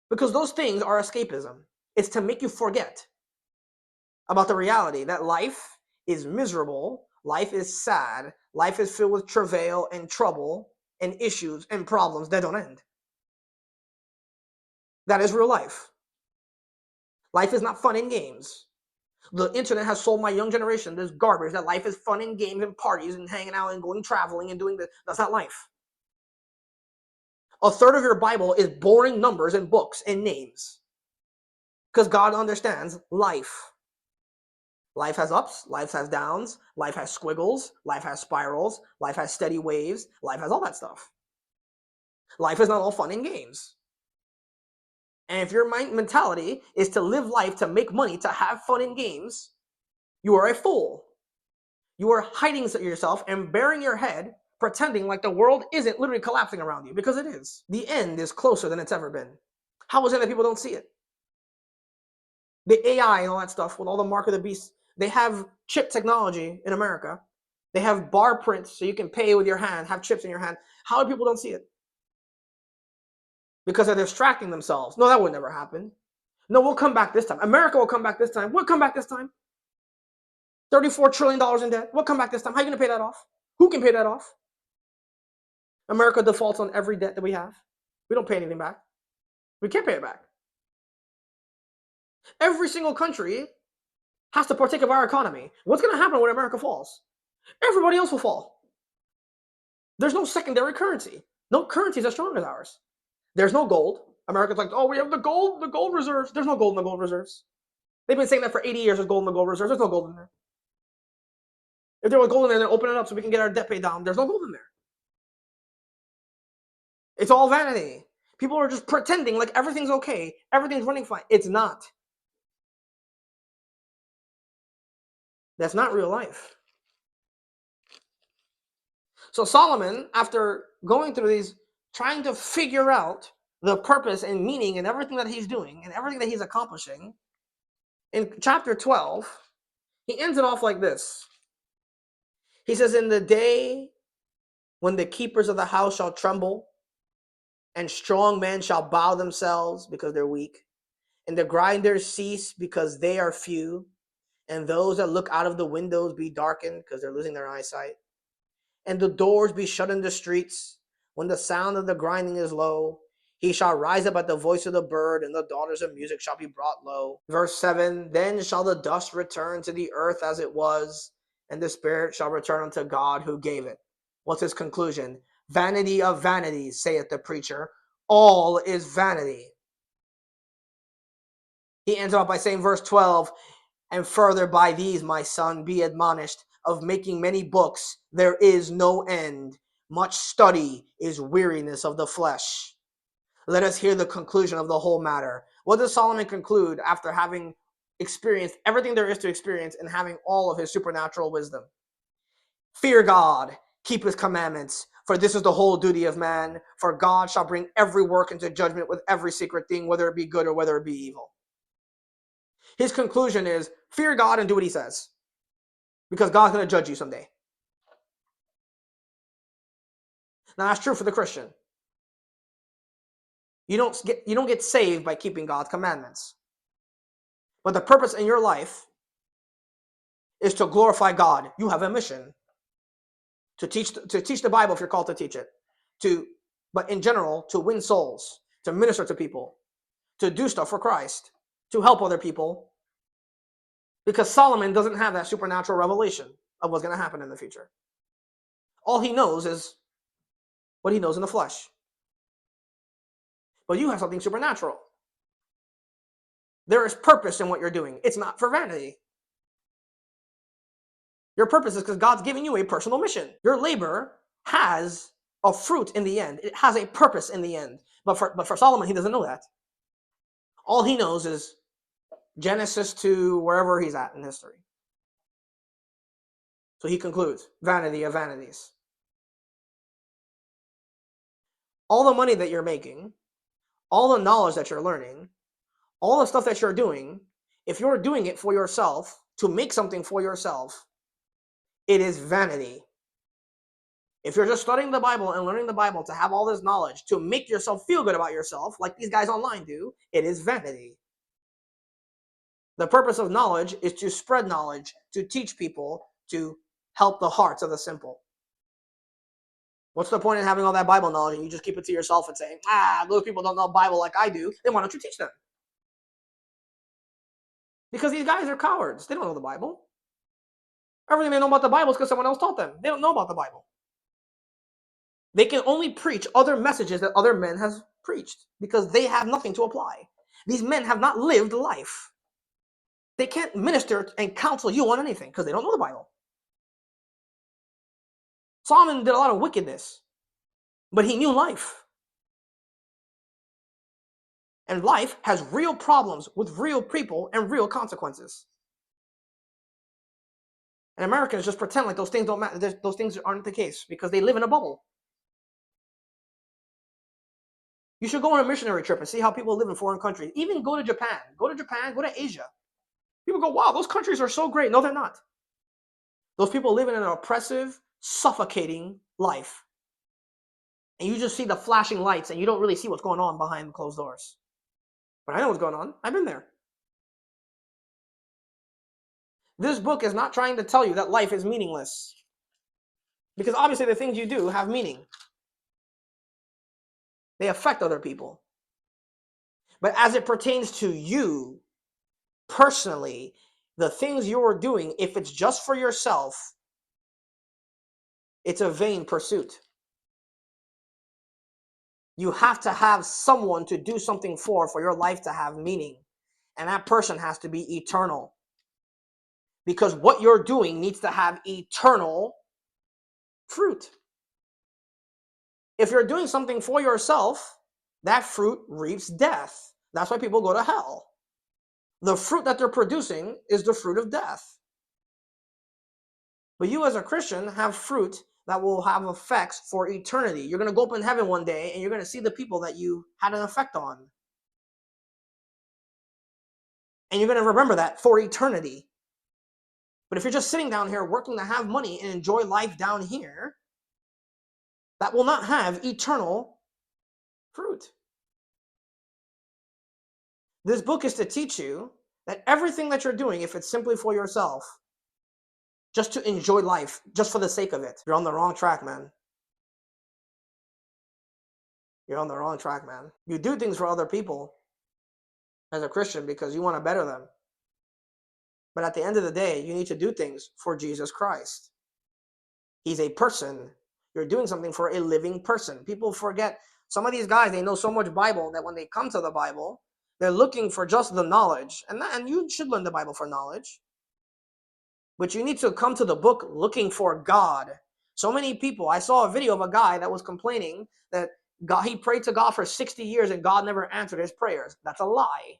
Because those things are escapism. It's to make you forget about the reality that life is miserable, life is sad, life is filled with travail and trouble and issues and problems that don't end. That is real life. Life is not fun and games. The internet has sold my young generation this garbage that life is fun and games and parties and hanging out and going traveling and doing this. That's not life. A third of your Bible is boring numbers and books and names. Because God understands life. Life has ups, life has downs, life has squiggles, life has spirals, life has steady waves, life has all that stuff. Life is not all fun and games. And if your mentality is to live life to make money, to have fun and games, you are a fool. You are hiding yourself and burying your head, pretending like the world isn't literally collapsing around you, because it is. The end is closer than it's ever been. How is it that people don't see it? The AI and all that stuff with all the mark of the beast, they have chip technology in America. They have bar prints so you can pay with your hand, have chips in your hand. How do people don't see it? Because they're distracting themselves. No, that would never happen. No, we'll come back this time. America will come back this time. We'll come back this time. $34 trillion in debt. We'll come back this time. How are you going to pay that off? Who can pay that off? America defaults on every debt that we have. We don't pay anything back. We can't pay it back. Every single country has to partake of our economy. What's going to happen when America falls? Everybody else will fall. There's no secondary currency. No currency is as strong as ours. There's no gold. America's like, oh, we have the gold reserves. There's no gold in the gold reserves. They've been saying that for 80 years. There's gold in the gold reserves. There's no gold in there. If there was gold in there, then open it up so we can get our debt paid down. There's no gold in there. It's all vanity. People are just pretending like everything's okay. Everything's running fine. It's not. That's not real life. So Solomon, after going through these, trying to figure out the purpose and meaning and everything that he's doing and everything that he's accomplishing, in chapter 12, he ends it off like this. He says, in the day when the keepers of the house shall tremble, and strong men shall bow themselves because they're weak, and the grinders cease because they are few, and those that look out of the windows be darkened because they're losing their eyesight, and the doors be shut in the streets, when the sound of the grinding is low, he shall rise up at the voice of the bird, and the daughters of music shall be brought low. Verse 7, then shall the dust return to the earth as it was, and the spirit shall return unto God who gave it. What's his conclusion? Vanity of vanities, saith the preacher. All is vanity. He ends up by saying, verse 12, and further by these, my son, be admonished, of making many books, there is no end. Much study is weariness of the flesh. Let us hear the conclusion of the whole matter. What does Solomon conclude after having experienced everything there is to experience and having all of his supernatural wisdom? Fear God, keep his commandments, for this is the whole duty of man. For God shall bring every work into judgment with every secret thing, whether it be good or whether it be evil. His conclusion is, fear God and do what he says, because God's going to judge you someday. Now, that's true for the Christian. You don't get saved by keeping God's commandments. But the purpose in your life is to glorify God. You have a mission to teach the Bible if you're called to teach it, but in general, to win souls, to minister to people, to do stuff for Christ, to help other people. Because Solomon doesn't have that supernatural revelation of what's going to happen in the future. All he knows is what he knows in the flesh. But you have something supernatural. There is purpose in what you're doing. It's not for vanity. Your purpose is because God's giving you a personal mission. Your labor has a fruit in the end. It has a purpose in the end. But for Solomon, he doesn't know that. All he knows is Genesis to wherever he's at in history. So he concludes, vanity of vanities. All the money that you're making, all the knowledge that you're learning, all the stuff that you're doing, if you're doing it for yourself, to make something for yourself, it is vanity. If you're just studying the Bible and learning the Bible to have all this knowledge, to make yourself feel good about yourself, like these guys online do, it is vanity. The purpose of knowledge is to spread knowledge, to teach people, to help the hearts of the simple. What's the point in having all that Bible knowledge and you just keep it to yourself and saying, those people don't know Bible like I do, then why don't you teach them? Because these guys are cowards. They don't know the Bible. Everything they know about the Bible is because someone else taught them. They don't know about the Bible. They can only preach other messages that other men have preached because they have nothing to apply. These men have not lived life. They can't minister and counsel you on anything because they don't know the Bible. Solomon did a lot of wickedness, but he knew life. And life has real problems with real people and real consequences. And Americans just pretend like those things don't matter. Those things aren't the case because they live in a bubble. You should go on a missionary trip and see how people live in foreign countries. Even go to Japan. Go to Asia. People go, wow, those countries are so great. No, they're not. Those people live in an oppressive, suffocating life. And you just see the flashing lights and you don't really see what's going on behind closed doors. But I know what's going on. I've been there. This book is not trying to tell you that life is meaningless. Because obviously the things you do have meaning. They affect other people. But as it pertains to you, personally, the things you're doing, if it's just for yourself, it's a vain pursuit. You have to have someone to do something for your life to have meaning. And that person has to be eternal. Because what you're doing needs to have eternal fruit. If you're doing something for yourself, that fruit reaps death. That's why people go to hell. The fruit that they're producing is the fruit of death. But you as a Christian have fruit that will have effects for eternity. You're going to go up in heaven one day and you're going to see the people that you had an effect on. And you're going to remember that for eternity. But if you're just sitting down here working to have money and enjoy life down here, that will not have eternal fruit. This book is to teach you that everything that you're doing, if it's simply for yourself, just to enjoy life, just for the sake of it, you're on the wrong track, man. You're on the wrong track, man. You do things for other people as a Christian because you want to better them. But at the end of the day, you need to do things for Jesus Christ. He's a person. You're doing something for a living person. People forget, some of these guys, they know so much Bible that when they come to the Bible, they're looking for just the knowledge. And you should learn the Bible for knowledge. But you need to come to the book looking for God. So many people, I saw a video of a guy that was complaining that he prayed to God for 60 years and God never answered his prayers. That's a lie.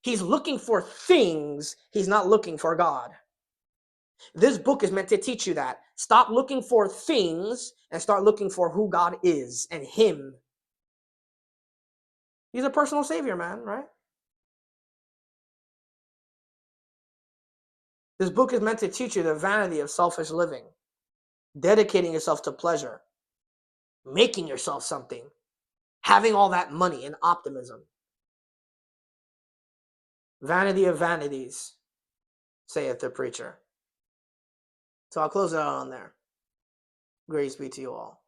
He's looking for things. He's not looking for God. This book is meant to teach you that. Stop looking for things and start looking for who God is and Him. He's a personal savior, man, right? This book is meant to teach you the vanity of selfish living, dedicating yourself to pleasure, making yourself something, having all that money and optimism. Vanity of vanities, saith the preacher. So I'll close it out on there. Grace be to you all.